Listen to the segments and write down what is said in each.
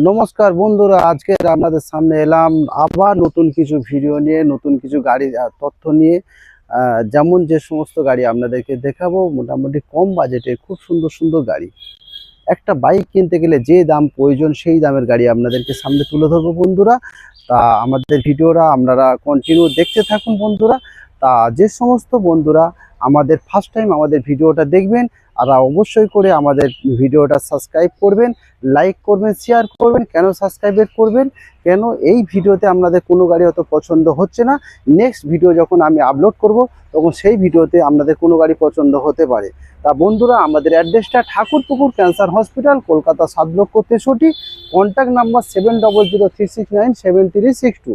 নমস্কার বন্ধুরা, আজকে আপনাদের সামনে এলাম আবার নতুন কিছু ভিডিও নিয়ে, নতুন কিছু গাড়ির তথ্য নিয়ে। যেমন যে সমস্ত গাড়ি আপনাদেরকে দেখাবো মোটামুটি কম বাজেটে খুব সুন্দর সুন্দর গাড়ি। একটা বাইক কিনতে গেলে যে দাম প্রয়োজন সেই দামের গাড়ি আপনাদেরকে সামনে তুলে ধরবো বন্ধুরা। তা আমাদের ভিডিওটা আপনারা কন্টিনিউ দেখতে থাকুন বন্ধুরা। তা যে সমস্ত বন্ধুরা আমাদের ফার্স্ট টাইম আমাদের ভিডিওটা দেখবেন, আর অবশ্যই করে আমাদের ভিডিওটা সাবস্ক্রাইব করবেন, লাইক করবেন, শেয়ার করবেন। কেন সাবস্ক্রাইব করবেন? কেন এই ভিডিওতে আপনাদের কোনো গাড়ি অত পছন্দ হচ্ছে না, নেক্সট ভিডিও যখন আমি আপলোড করব তখন সেই ভিডিওতে আপনাদের কোনো গাড়ি পছন্দ হতে পারে। তা বন্ধুরা, আমাদের অ্যাড্রেসটা Thakurpukur cancer hospital, Kolkata 7,63,। Contact number 7003697362।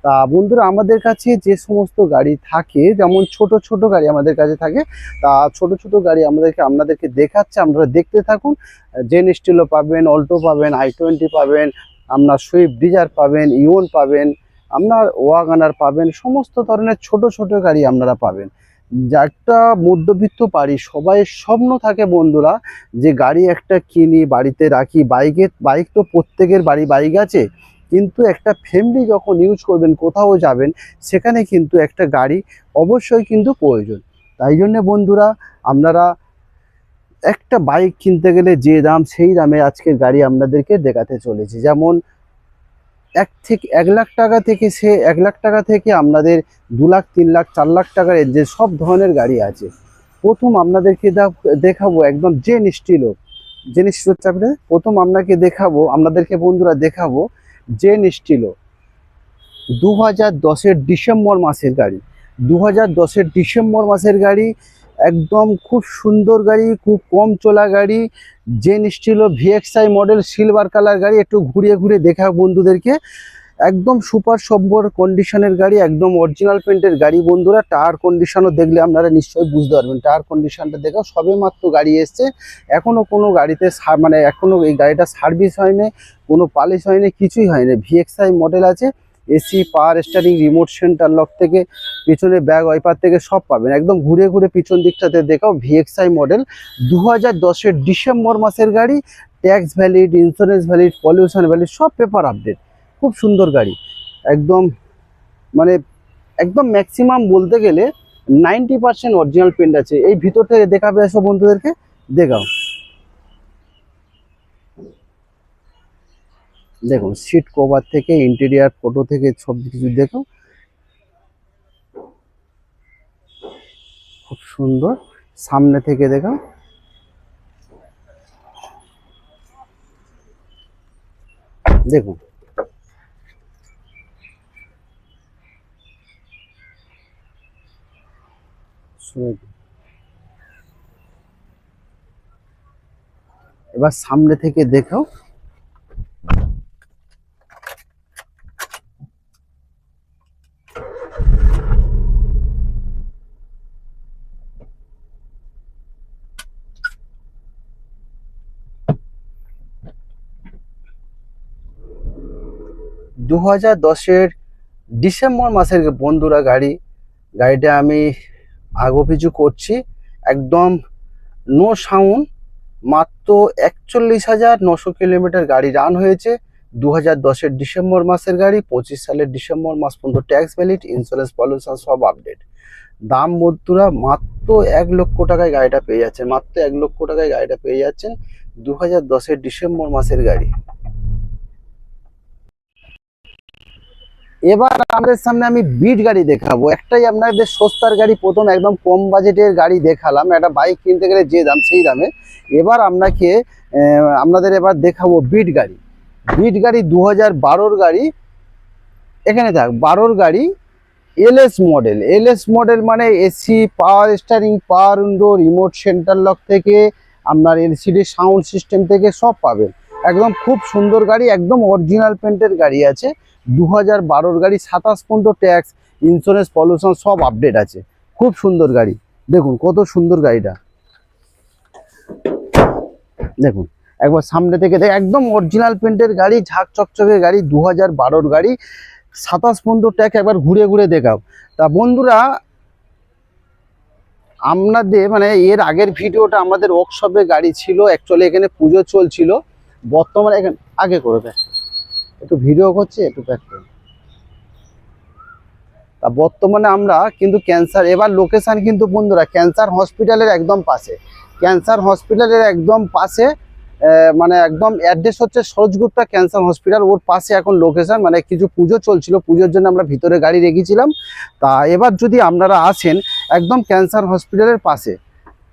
তা বন্ধুরা, আমাদের কাছে যে সমস্ত গাড়ি থাকে, যেমন ছোট ছোট গাড়ি আমাদের কাছে থাকে, তা ছোট ছোট গাড়ি আপনাদেরকে দেখাচ্ছে, আপনারা দেখতে থাকুন। জেন স্টিলো পাবেন, অল্টো পাবেন, i20 পাবেন, আপনার সুইফট ডিজায়ার পাবেন, ইওন পাবেন, আপনার ওয়াগনার পাবেন, সমস্ত ধরনের ছোট ছোট গাড়ি আপনারা পাবেন। যা একটা মধ্যবিত্ত বাড়ি সবাই স্বপ্ন থাকে বন্ধুরা, যে গাড়ি একটা কিনি, বাড়িতে রাখি। বাইক তো প্রত্যেকের বাড়ি বাইক আছে, কিন্তু একটা ফ্যামিলি যখন ইউজ করবেন, কোথাও যাবেন, সেখানে কিন্তু একটা গাড়ি অবশ্যই কিন্তু প্রয়োজন। তাই জন্য বন্ধুরা, আপনারা একটা বাইক কিনতে গেলে যে দাম সেই দামে আজকের গাড়ি আপনাদেরকে দেখাতে চলেছি। যেমন 1 লাখ টাকা থেকে, 1 লাখ টাকা থেকে আপনাদের 2 লাখ, 3 লাখ, 4 লাখ টাকার যে সব ধরনের গাড়ি আছে। প্রথম আপনাদেরকে দেখাবো একদম জেন স্টিলো চাপড়ে। প্রথম আপনাদেরকে বন্ধুরা দেখাবো জেন স্টিলো 2010-এর ডিসেম্বর মাসের গাড়ি। 2010-এর ডিসেম্বর মাসের গাড়ি, একদম খুব সুন্দর গাড়ি, খুব কম চলা গাড়ি। Zen Stilo VXi model, silver colour গাড়ি। একটু ঘুরিয়ে ঘুরিয়ে দেখাও বন্ধুদেরকে। একদম সুপার সম্বর কন্ডিশনের গাড়ি, একদম অরিজিনাল পেন্টের গাড়ি বন্ধুরা। টায়ার কন্ডিশনও দেখলে আপনারা নিশ্চয়ই বুঝতে পারবেন। টায়ার কন্ডিশনটা দেখো, সবে মাত্র গাড়ি এসছে, এখনও কোনো গাড়িতে এখনও এই গাড়িটা সার্ভিস হয়নি, কোনো পালিশ হয়নি, কিছুই হয়নি। ভিএক্সআই মডেল আছে, AC, power steering, remote centre lock থেকে পিছনে ব্যাগ ওয়াইপার থেকে সব পাবেন। একদম ঘুরে ঘুরে পিছন দিকটাতে দেখাও। ভিএক্সআই মডেল 2010-এর ডিসেম্বর মাসের গাড়ি। Tax valid, insurance valid, pollution valid, সব পেপার আপডেট। খুব সুন্দর গাড়ি, একদম মানে একদম ম্যাক্সিমাম বলতে গেলে 90% অরিজিনাল পেন্ট আছে। এই ভিতর থেকে দেখাবে, এসব বন্ধুদেরকে দেখাও। দেখুন, সিট কভার থেকে ইন্টেরিয়ার ফটো থেকে সব কিছু দেখো, খুব সুন্দর। সামনে থেকে দেখো, দেখুন এবার সামনে থেকে দেখো। 2010-এর ডিসেম্বর মাসের বন্ধুরা গাড়িটা আমি আগোপিছু করছি, একদম নো সাউন্ড। মাত্র 41,900 কিলোমিটার গাড়ি রান হয়েছে। 2010-এর ডিসেম্বর মাসের গাড়ি, 25 সালের ডিসেম্বর মাস পর্যন্ত ট্যাক্স ভ্যালিড, ইন্স্যুরেন্স, পলিউশন সব আপডেট। দাম বন্ধুরা মাত্র 1 লক্ষ টাকায় গাড়িটা পেয়ে যাচ্ছেন, মাত্র 1 লক্ষ টাকায় গাড়িটা পেয়ে যাচ্ছেন। 2010-এর ডিসেম্বর মাসের গাড়ি। এবার আমাদের সামনে আমি বিট গাড়ি দেখাবো। একটাই আপনাদের সস্তার গাড়ি, প্রথম একদম কম বাজেটের গাড়ি দেখালাম, একটা বাইক কিনতে গেলে যে দাম সেই দামে। এবার আপনাদের এবার দেখাবো বিট গাড়ি। বিট গাড়ি 2012-র গাড়ি, এখানে থাক 12-র গাড়ি। এলএস মডেল মানে AC, power steering, power window, remote centre lock থেকে আপনার এলসিডি সাউন্ড সিস্টেম থেকে সব পাবেন। একদম খুব সুন্দর গাড়ি, একদম অরিজিনাল পেন্টের গাড়ি আছে। 2012-র গাড়ি, 27 পর্যন্ত ট্যাক্স, ইন্স্যুরেন্স, পলিউশন সব আপডেট আছে। খুব সুন্দর গাড়ি, দেখুন কত সুন্দর গাড়িটা। দেখুন একবার সামনে থেকে একদম অরিজিনাল পেন্টের গাড়ি, ঝাঁক চকচকে গাড়ি, 2012-র গাড়ি, 27 পর্যন্ত ট্যাক্স। একবার ঘুরে ঘুরে দেখাও। তা বন্ধুরা, আপনাদের এর আগের ভিডিওটা আমাদের ওয়ার্কশপে গাড়ি ছিল, অ্যাকচুয়ালি এখানে পুজো চলছিল, বর্তমানে এখানে আগে করে দেয়, একটু ভিডিও করছে, একটু ব্যাক করে। তা বর্তমানে আমরা কিন্তু ক্যান্সার, এবার লোকেশন কিন্তু বন্ধুরা ক্যান্সার হসপিটালের একদম পাশে, ক্যান্সার হসপিটালের একদম পাশে, মানে একদম অ্যাড্রেস হচ্ছে সরোজগুপ্তা ক্যান্সার হসপিটাল, ওর পাশে এখন লোকেশন। মানে কিছু পুজো চলছিল, পুজোর জন্য আমরা ভিতরে গাড়ি রেখেছিলাম। তা এবার যদি আপনারা আসেন একদম ক্যান্সার হসপিটালের পাশে,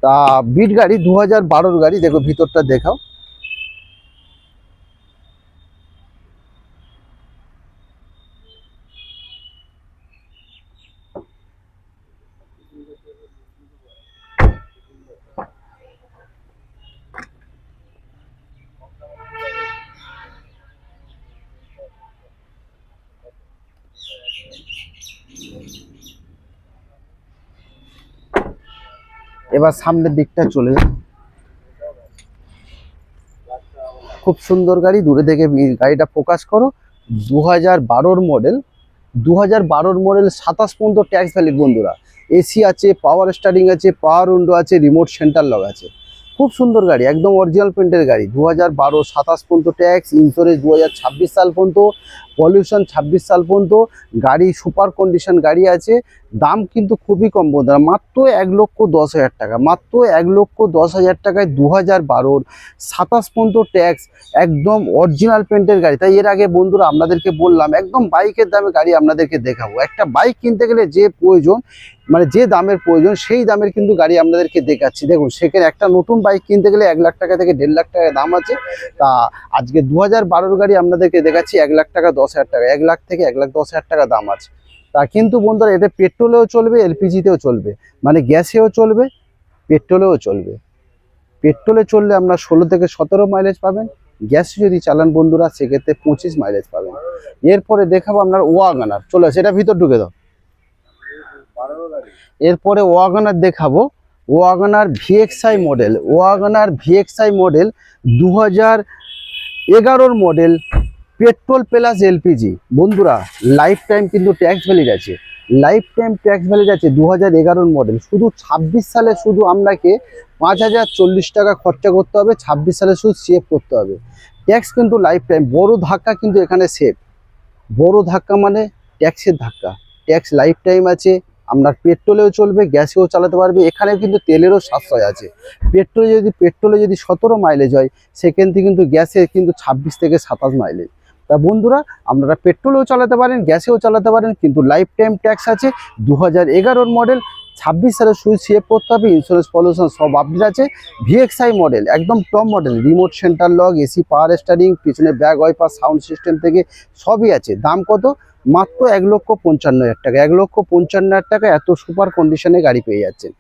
তা বিট গাড়ি 2012 গাড়ি, দেখো ভিতরটা দেখাও। এবার সামনের দিকটা চলে যাও, খুব সুন্দর গাড়ি, দূরে থেকে গাড়িটা ফোকাস করো। 2012 মডেল, 2012 মডেল, 27 পর্যন্ত ট্যাক্স ভ্যালিড বন্ধুরা। এসি আছে, পাওয়ার স্টারিং আছে, পাওয়ার উইন্ডো আছে, রিমোট সেন্টার লক আছে। খুব সুন্দর গাড়ি, একদম অরিজিনাল প্রিন্টের গাড়ি। 2012, 27 পর্যন্ত ট্যাক্স, ইন্স্যুরেন্স 2026 সাল পর্যন্ত, পলিউশন 26 সাল পর্যন্ত। গাড়ি সুপার কন্ডিশন গাড়ি আছে। দাম কিন্তু খুবই কম বন্ধুরা, মাত্র 1,10,000 টাকা, মাত্র 1,10,000 টাকায় 2012, 27 পর্যন্ত ট্যাক্স, একদম অরিজিনাল পেন্টের গাড়ি। তাই এর আগে বন্ধুরা আপনাদেরকে বললাম একদম বাইকের দামে গাড়ি আপনাদেরকে দেখাবো। একটা বাইক কিনতে গেলে যে প্রয়োজন, মানে যে দামের প্রয়োজন সেই দামের কিন্তু গাড়ি আপনাদেরকে দেখাচ্ছি। দেখুন সেখানে একটা নতুন বাইক কিনতে গেলে 1 লাখ টাকা থেকে 1.5 লাখ টাকা দাম আছে। তা আজকে 2012 গাড়ি আপনাদেরকে দেখাচ্ছি 1 লাখ টাকা 10,000 টাকা, 1 লাখ থেকে 1,10,000 টাকা দাম আছে। তা কিন্তু বন্ধুরা এটা পেট্রোলেও চলবে, এলপিজিতেও চলবে, মানে গ্যাসেও চলবে, পেট্রোলেও চলবে। পেট্রোলে চললে আপনার 16 থেকে 17 মাইলেজ পাবেন, গ্যাসে যদি চালান বন্ধুরা সেক্ষেত্রে 25 মাইলেজ পাবেন। এরপরে দেখাবো আপনার ওয়াগনার, চলে আসে, এটা ভিতর ঢুকে দাও। এরপরে ওয়াগনার দেখাবো, WagonR VXI model, WagonR VXI model 2011 model, petrol plus LPG বন্ধুরা। লাইফ টাইম কিন্তু ট্যাক্স ভ্যালিড আছে, লাইফ টাইম ট্যাক্স ভ্যালিড আছে। 2011 মডেল, শুধু 26 সালে শুধু আপনাকে 5,040 টাকা খরচা করতে হবে, 26 সালে শুধু সেভ করতে হবে। ট্যাক্স কিন্তু লাইফ টাইম, বড় ধাক্কা কিন্তু এখানে সেভ, বড় ধাক্কা মানে ট্যাক্সের ধাক্কা। ট্যাক্স লাইফ টাইম আছে, আপনার পেট্রোলেও চলবে, গ্যাসেও চালাতে পারবে। এখানে কিন্তু তেলেরও সাশ্রয় আছে। পেট্রোলে যদি 17 মাইলেজ হয়, সেখান থেকে কিন্তু গ্যাসে কিন্তু 26 থেকে 27 মাইলেজ। তা বন্ধুরা আপনারা পেট্রোলেও চালাতে পারেন, গ্যাসেও চালাতে পারেন, কিন্তু লাইফ টাইম ট্যাক্স আছে। 2011 মডেল, 26 সালে সুইচ সেভ করতে হবে, ইন্স্যুরেন্স পলিউশন সব আপডেট আছে। ভিএক্সআই মডেল, একদম top model, remote centre lock, AC, power steering, পিছনে ব্যাক ওয়াইপার, সাউন্ড সিস্টেম থেকে সবই আছে। দাম কত? মাত্র 1,55,000 টাকা, 1,55,000 টাকা এত সুপার কন্ডিশনে গাড়ি পেয়ে যাচ্ছেন।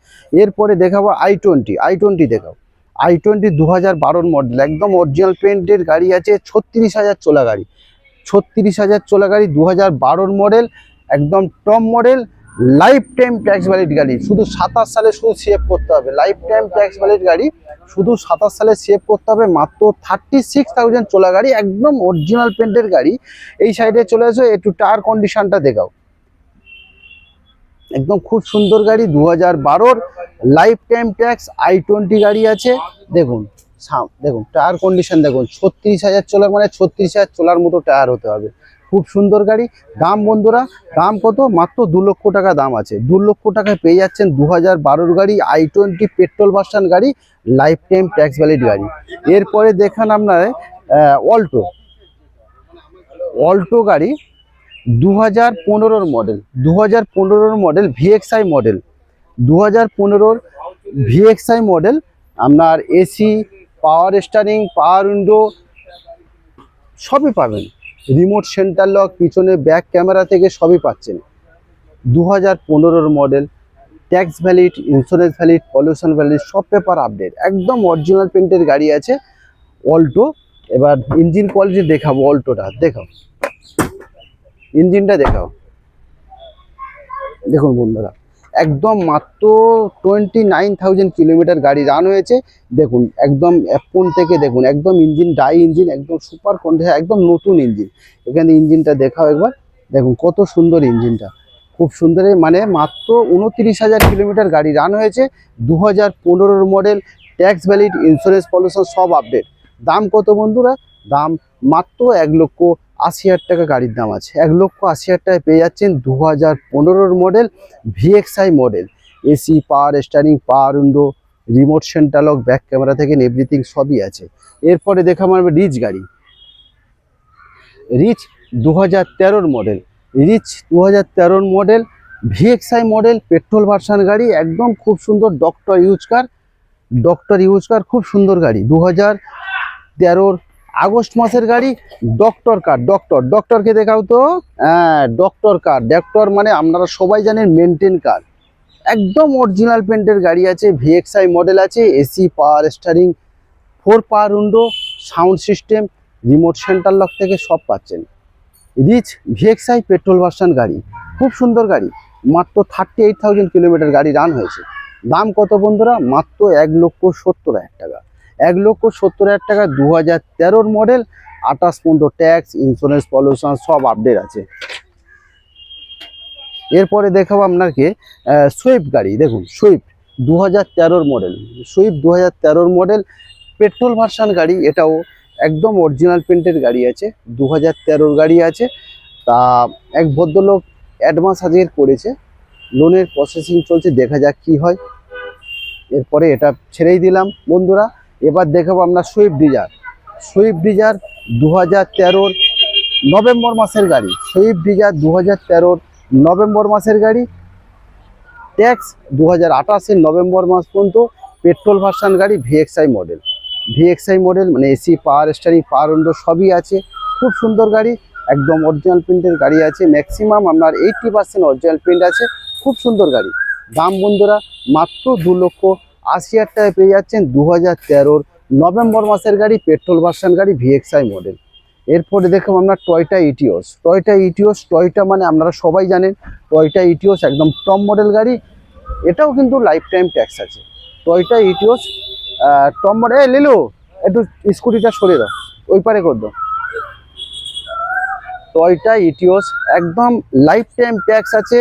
এরপরে দেখাবো i20 দেখাবো। i20 2012 মডেল, একদম অরিজিনাল পেন্টের গাড়ি আছে, 36,000 চলা গাড়ি, 36,000 চলা গাড়ি, 2012 মডেল, একদম top model, life time tax valid গাড়ি। শুধু 27 সালে শুধু সেভ করতে হবে, লাইফ টাইম ট্যাক্স ভ্যালিড গাড়ি, শুধু 27 সালে সেভ করতে হবে। মাত্র 36,000 চলা গাড়ি, একদম অরিজিনাল পেন্টের গাড়ি। এই সাইডে চলে আসো, একটু টায়ার কন্ডিশনটা দেখাও। একদম খুব সুন্দর গাড়ি, 2012 লাইফ টাইম ট্যাক্স i20 গাড়ি আছে। দেখুন দেখুন টায়ার কন্ডিশন দেখুন, 36,000 চলা মানে 36,000 চলার মতো টায়ার হতে হবে। খুব সুন্দর গাড়ি। দাম বন্ধুরা, দাম কত? মাত্র 2 লক্ষ টাকা দাম আছে। 2 লক্ষ টাকায় পেয়ে যাচ্ছেন 2012 গাড়ি, i20 পেট্রোল ভার্সন গাড়ি, লাইফ টাইম ট্যাক্স ভ্যালিড গাড়ি। এরপরে দেখান আপনার অল্টো গাড়ি, 2015 model, 2015 model, VXI model, 2015 VXi model. আপনার AC, power steering, power window সবই পাবেন, রিমোট সেন্টার লক, পিছনে ব্যাক ক্যামেরা থেকে সবই পাচ্ছেন। 2015 model, tax valid, insurance valid, pollution valid, সব পেপার আপডেট, একদম অরিজিনাল পেন্টের গাড়ি আছে অল্টো। এবার ইঞ্জিন কোয়ালিটি দেখাবো, অল্টোটা দেখাও, ইঞ্জিনটা দেখাও। দেখুন বন্ধুরা, একদম মাত্র 29,000 কিলোমিটার গাড়ি রান হয়েছে। দেখুন একদম অ্যাপন থেকে দেখুন, একদম ইঞ্জিন ডাই ইঞ্জিন, একদম সুপার কন্ডিশন, একদম নতুন ইঞ্জিন। এখানে ইঞ্জিনটা দেখাও একবার, দেখুন কত সুন্দর ইঞ্জিনটা, খুব সুন্দর। মানে মাত্র 29,000 কিলোমিটার গাড়ি রান হয়েছে। 2015 model, tax valid, insurance pollution সব আপডেট। দাম কত বন্ধুরা? দাম মাত্র 1,80,000 টাকা গাড়ির দাম আছে। 1,80,000 টাকায় পেয়ে যাচ্ছেন 2015 model VXI model. AC, power steering, power window, remote centre lock, back camera থেকে এভরিথিং সবই আছে। এরপরে দেখাবো আমরা রিচ গাড়ি। Ritz 2013 model. Ritz 2013 model VXI model, petrol version গাড়ি, একদম খুব সুন্দর ডক্টর ইউজ কার। খুব সুন্দর গাড়ি। 2013 আগস্ট মাসের গাড়ি। ডক্টর কার, ডক্টরকে দেখাও তো। হ্যাঁ, ডক্টর মানে আপনারা সবাই জানেন মেনটেন কার। একদম অরিজিনাল পেন্টের গাড়ি আছে, ভিএক্সআই মডেল আছে, এসি, পাওয়ার স্টারিং, 4 পাওয়ার window, sound system, remote centre lock থেকে সব পাচ্ছেন। রিচ ভিএক্সআই পেট্রোল ভার্সন গাড়ি, খুব সুন্দর গাড়ি। মাত্র 38,000 কিলোমিটার গাড়ি রান হয়েছে। দাম কত বন্ধুরা? মাত্র 1,70,000 টাকা। 1,70,000 টাকা। 2013 মডেল, 28 পর্যন্ত ট্যাক্স, ইন্স্যুরেন্স, পলিউশন সব আপডেট আছে। এরপরে দেখাবো আপনাকে সুইফট গাড়ি। দেখুন Swift 2013 model. Swift 2013 model petrol version গাড়ি, এটাও একদম অরিজিনাল পেন্টের গাড়ি আছে। 2013 গাড়ি আছে। তা এক ভদ্রলোক অ্যাডভান্স আজকের করেছে, লোনের প্রসেসিং চলছে, দেখা যাক কি হয়। এরপরে এটা ছেড়েই দিলাম বন্ধুরা। এবার দেখাবো আমরা Swift Dzire. Swift Dzire 2013 November মাসের গাড়ি। সুইফট ডিজায়ার 2013 নভেম্বর মাসের গাড়ি, ট্যাক্স 2028 নভেম্বর মাস পর্যন্ত, পেট্রোল ভার্সন গাড়ি, ভিএক্সআই মডেল। ভিএক্সআই মডেল মানে AC, power steering, power window সবই আছে। খুব সুন্দর গাড়ি, একদম অরিজিনাল প্রিন্টের গাড়ি আছে। ম্যাক্সিমাম আপনার 80% অরিজিনাল প্রিন্ট আছে। খুব সুন্দর গাড়ি। দাম বন্ধুরা মাত্র 2,80,000 টাকায় পেয়ে যাচ্ছেন 2013 নভেম্বর মাসের গাড়ি, পেট্রোল ভার্সন গাড়ি, ভিএক্সআই মডেল। এরপরে দেখুন আমরা টয়োটা ইটিওস। টয়োটা মানে আপনারা সবাই জানেন, টয়োটা ইটিওস একদম টপ মডেল গাড়ি। এটাও কিন্তু লাইফ টাইম ট্যাক্স আছে। Toyota Etios top model. লিলু একটু স্কুটিটা সরিয়ে দাও, ওই পারে কর দাও। টয়োটা ইটিওস একদম লাইফ টাইম ট্যাক্স আছে,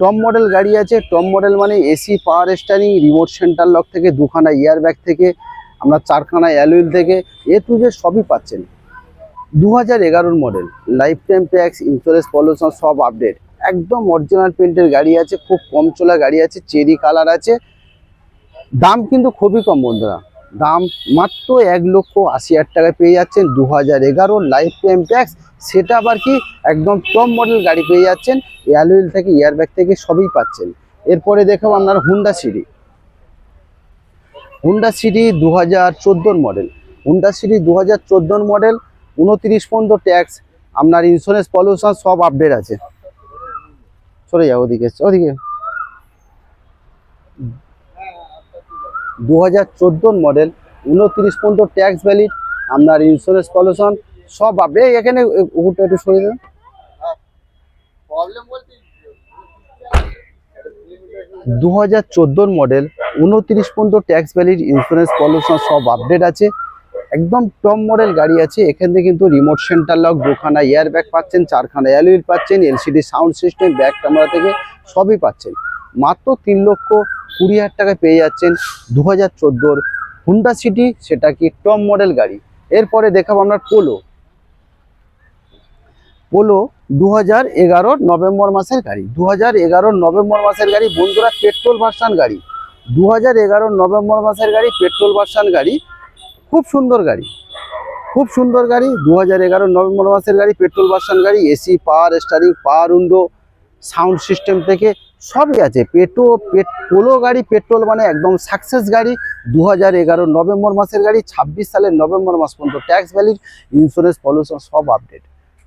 টপ মডেল গাড়ি আছে। টপ মডেল মানে AC, power steering, remote centre lock থেকে, 2খানা ইয়ার ব্যাগ থেকে, আমরা 4খানা অ্যালুইল থেকে, এ টু জেড সবই পাচ্ছেন। 2011 model, life time tax, insurance, pollution সব আপডেট, একদম অরিজিনাল পেন্টের গাড়ি আছে। খুব কম চলা গাড়ি আছে, চেরি কালার আছে। দাম কিন্তু খুবই কম বন্ধুরা। দাম মাত্র 1,80,000 টাকায় পেয়ে যাচ্ছেন 2011 লাইফ টাইম ট্যাক্স। সেটা আবার কি একদম টপ মডেল গাড়ি পেয়ে যাচ্ছেন, অ্যালুইল থেকে, ইয়ারব্যাগ থেকে সবই পাচ্ছেন। এরপরে দেখাবো আপনার Honda city. Honda city 2014 model. Honda city 2014 model, 29 পর্যন্ত ট্যাক্স, আপনার ইন্স্যুরেন্স, পলিউশন সব আপডেট আছে। চলে যাও ওদিকে, ওদিকে। 2014 মডেল, 29 পর্যন্ত ট্যাক্স ভ্যালিড, আপনার ইন্স্যুরেন্স, পলিউশন সব আপডেট। এখানে ওটা একটু সরিয়ে দেন। 2014 মডেল, 29 পর্যন্ত ট্যাক্স ভ্যালিড, ইন্স্যুরেন্স, পলিউশন সব আপডেট আছে। একদম টপ মডেল গাড়ি আছে। এখান থেকে কিন্তু রিমোট সেন্টার লক, 2খানা এয়ার ব্যাগ পাচ্ছেন, 4খানা অ্যালুইল পাচ্ছেন, LCD sound system, back camera থেকে সবই পাচ্ছেন। মাত্র 3,20,000 টাকায় পেয়ে যাচ্ছেন 2014 হুন্ডা সিটি, সেটা কি টপ মডেল গাড়ি। এরপরে দেখাবো আপনার পোলো। পোলো 2011 নভেম্বর মাসের গাড়ি। 2011 নভেম্বর মাসের গাড়ি বন্ধুরা, পেট্রোল ভার্সন গাড়ি। 2011 নভেম্বর মাসের গাড়ি, পেট্রোল ভার্সন গাড়ি। খুব সুন্দর গাড়ি, খুব সুন্দর গাড়ি। 2011 নভেম্বর মাসের গাড়ি, পেট্রোল ভার্সন গাড়ি, AC, power steering, power window, sound system থেকে সবই আছে। পোলো গাড়ি পেট্রোল মানে একদম সাকসেস গাড়ি। 2011 নভেম্বর মাসের গাড়ি, 26 সালের নভেম্বর মাস পর্যন্ত ট্যাক্স ভ্যালিড, ইন্স্যুরেন্স, পলিউশন সব আপডেট।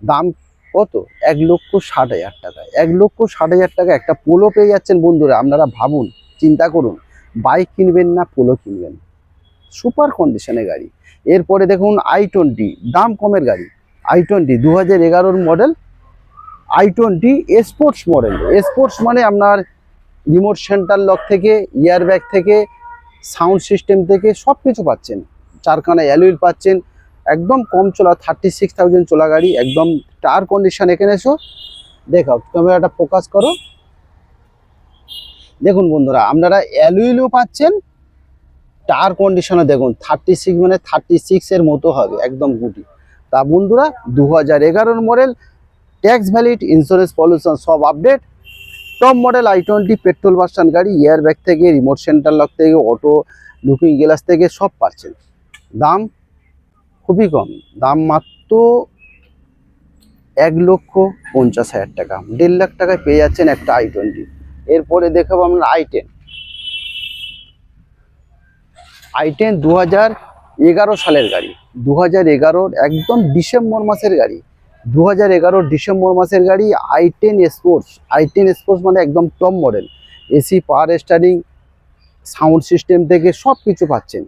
দাম কত? 1,60,000 টাকা। 1,60,000 টাকা একটা পোলো পেয়ে যাচ্ছেন বন্ধুরা। আপনারা ভাবুন, চিন্তা করুন, বাইক কিনবেন না পোলো কিনবেন, সুপার কন্ডিশনের গাড়ি। এরপরে দেখুন i20, দাম কমের গাড়ি। i20 2011 model, i20 sports model. Sports মানে আপনার রিমোট সেন্টার লক থেকে, ইয়ার ব্যাগ থেকে, সাউন্ড সিস্টেম থেকে সব কিছু পাচ্ছেন, 4খানা অ্যালুইল পাচ্ছেন। একদম কম চলা, 36,000 চলা গাড়ি, একদম টায়ার কন্ডিশন। এখানে এসো, দেখাও, ক্যামেরাটা ফোকাস করো। দেখুন বন্ধুরা, আপনারা অ্যালুইলও পাচ্ছেন, টায়ার কন্ডিশনে দেখুন 36 মানে 36 এর মতো হবে, একদম গুটি। তা বন্ধুরা 2011 model, tax valid, insurance, pollution সব update, top model i20 petrol version গাড়ি, এয়ার ব্যাগ থেকে রিমোট সেন্টার লক থেকে অটো লুকিং গ্লাস থেকে সব পাচ্ছেন। দাম খুবই কম, দাম মাত্র 1,50,000 টাকা, 1.5 লাখ টাকায় পেয়ে যাচ্ছেন একটা i20। এরপরে দেখাবো আমরা i10 2011 সালের গাড়ি, 2011 একদম ডিসেম্বর মাসের গাড়ি, 2011 ডিসেম্বর মাসের গাড়ি i10 স্পোর্টস। i10 স্পোর্টস মানে একদম top model, AC, power steering, sound system থেকে সব কিছু পাচ্ছেন,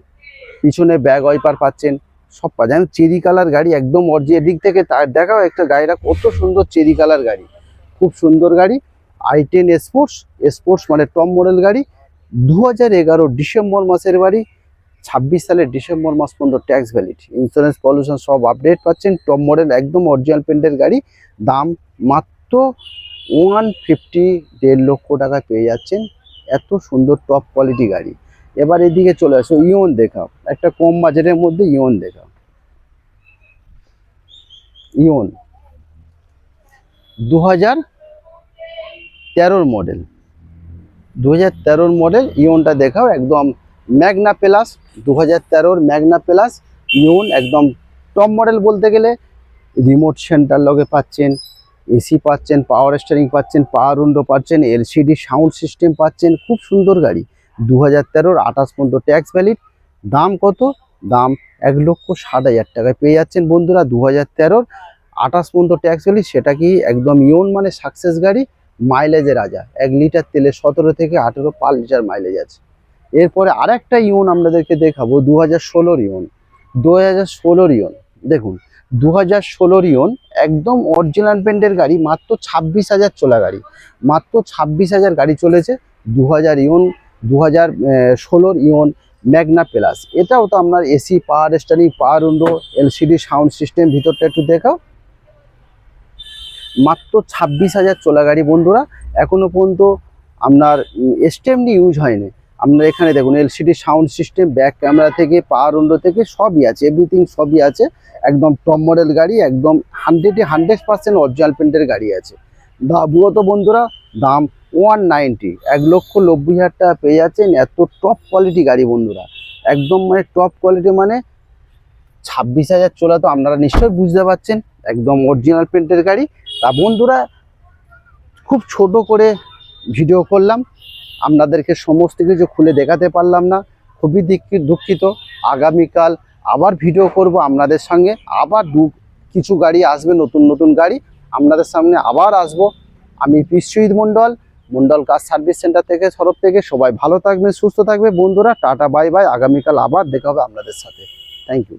পিছনে ব্যাক ওয়াইপার পাচ্ছেন, সব পাচ্ছেন। চেরি কালার গাড়ি একদম অরিজিনাল দিক থেকে দেখাও একটা গাড়িটা কত সুন্দর, চেরি কালার গাড়ি, খুব সুন্দর গাড়ি। i10 স্পোর্টস, স্পোর্টস মানে টপ মডেল গাড়ি, 2011 ডিসেম্বর মাসের গাড়ি, 26 সালের ডিসেম্বর মাস পর্যন্ত ট্যাক্স ভ্যালিড, ইন্স্যুরেন্স, পলিউশন সব আপডেট পাচ্ছেন, টপ মডেল একদম অরিজিনাল পেন্টের গাড়ি। দাম মাত্র 150, 1.5 লক্ষ টাকায় পেয়ে যাচ্ছেন এত সুন্দর টপ কোয়ালিটি গাড়ি। এবার এদিকে চলে আসো, ইওন দেখাও, একটা কম বাজেটের মধ্যে ইওন দেখাও। ইওন 2013 মডেল, 2013 মডেল ইওনটা দেখাও, একদম ম্যাগনা প্লাস, 2013 ম্যাগনা প্লাস ইওন, একদম টপ মডেল বলতে গেলে রিমোট সেন্টার লগে পাচ্ছেন, এসি পাচ্ছেন, পাওয়ার স্টিয়ারিং পাচ্ছেন, পাওয়ার উইন্ডো পাচ্ছেন, এলসিডি সাউন্ড সিস্টেম পাচ্ছেন, খুব সুন্দর গাড়ি। 2013 28 পর্যন্ত ট্যাক্স ভ্যালিড। দাম কত? দাম 1,60,000 টাকায় পেয়ে যাচ্ছেন বন্ধুরা। 2013 28 পর্যন্ত ট্যাক্স ভ্যালিড, সেটা কি একদম ইওন মানে সাকসেস গাড়ি, মাইলেজের রাজা, 1 লিটার তেলে 17 থেকে 18 পার লিটার মাইলেজ আছে। এরপরে আরেকটা ইওন আপনাদেরকে দেখাবো, 2016 ইওন, 2016 ইওন দেখুন, 2016 ইওন একদম অরিজিনাল পেন্টের গাড়ি, মাত্র 26,000 চলা গাড়ি, মাত্র 26,000 গাড়ি চলেছে। 2000 ইওন, 2016 ইওন ম্যাগনা প্লাস, এটাও তো আপনার এসি, পাওয়ার স্টিয়ারিং, পাওয়ার উইন্ডো, এলসিডি সাউন্ড সিস্টেম, ভিতরটা একটু দেখাও। মাত্র 26,000 চলা গাড়ি বন্ধুরা, এখনো পর্যন্ত আপনার স্টেমনি ইউজ হয়নি। আপনার এখানে দেখুন LCD sound system, back camera থেকে পাওয়ার উইন্ডো থেকে সবই আছে, এভরিথিং সবই আছে, একদম টপ মডেল গাড়ি, একদম 100% অরিজিনাল পেন্টের গাড়ি আছে। মূলত বন্ধুরা দাম 190, 1,90,000 টাকা পেয়ে যাচ্ছেন এত টপ কোয়ালিটি গাড়ি বন্ধুরা, একদম মানে টপ কোয়ালিটি, মানে 26,000 চলা তো আপনারা নিশ্চয়ই বুঝতে পারছেন, একদম অরিজিনাল পেন্টের গাড়ি। তা বন্ধুরা খুব ছোট করে ভিডিও করলাম, আপনাদেরকে সমস্ত কিছু খুলে দেখাতে পারলাম না, খুবই দুঃখিত। আগামীকাল আবার ভিডিও করব আপনাদের সঙ্গে, আবার কিছু গাড়ি আসবে, নতুন নতুন গাড়ি আপনাদের সামনে আবার আসব। আমি পিসুইদ মন্ডল কার সার্ভিস সেন্টার থেকে তরফ থেকে সবাই ভালো থাকবেন, সুস্থ থাকবে বন্ধুরা, টাটা বাই বাই। আগামীকাল আবার দেখা হবে আপনাদের সাথে। Thank you.